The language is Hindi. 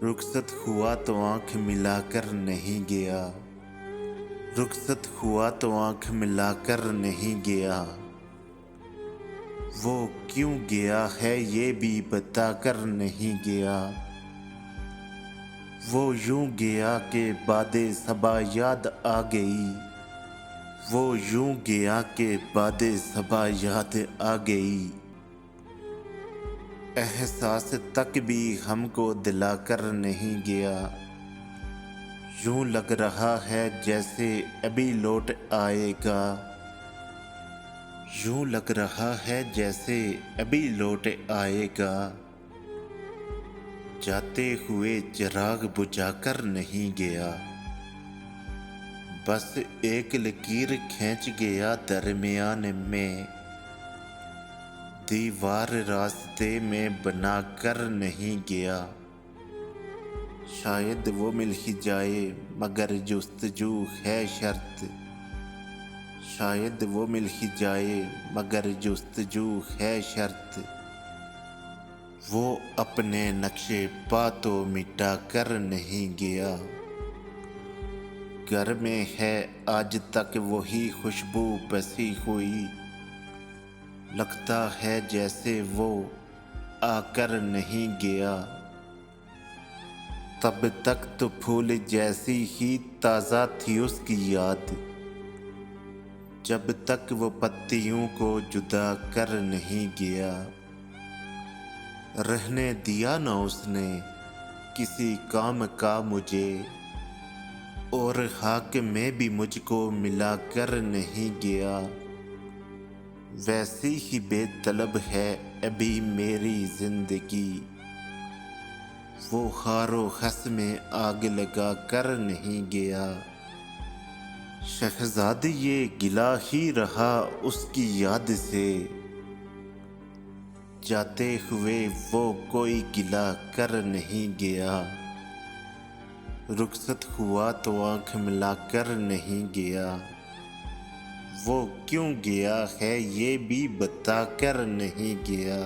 रुखसत हुआ तो आंख मिलाकर नहीं गया। रुखसत हुआ तो आंख मिलाकर नहीं गया। वो क्यों गया है ये भी बताकर नहीं गया। वो यूं गया के बादे सबा याद आ गई। वो यूं गया के बादे सबा याद आ गई। एहसास तक भी हमको दिलाकर नहीं गया। यूं लग रहा है जैसे अभी लौट आएगा। यूं लग रहा है जैसे अभी लौट आएगा। जाते हुए चिराग बुझाकर नहीं गया। बस एक लकीर खींच गया दरमियान में। दीवार रास्ते में बनाकर नहीं गया। शायद वो मिल ही जाए मगर जुस्तजू है शर्त। शायद वो मिल ही जाए मगर जुस्तजू है शर्त। वो अपने नक्शे पा तो मिटा कर नहीं गया। घर में है आज तक वही खुशबू बसी हुई। लगता है जैसे वो आकर नहीं गया। तब तक तो फूल जैसी ही ताज़ा थी उसकी याद। जब तक वो पत्तियों को जुदा कर नहीं गया। रहने दिया ना उसने किसी काम का मुझे। और हाक में भी मुझको मिला कर नहीं गया। वैसी ही बेतलब है अभी मेरी जिंदगी। वो हारो हस में आग लगा कर नहीं गया। शहजाद ये गिला ही रहा उसकी याद से। जाते हुए वो कोई गिला कर नहीं गया। रुखसत हुआ तो आंख मिलाकर नहीं गया। वो क्यों गया है ये भी बताकर नहीं गया।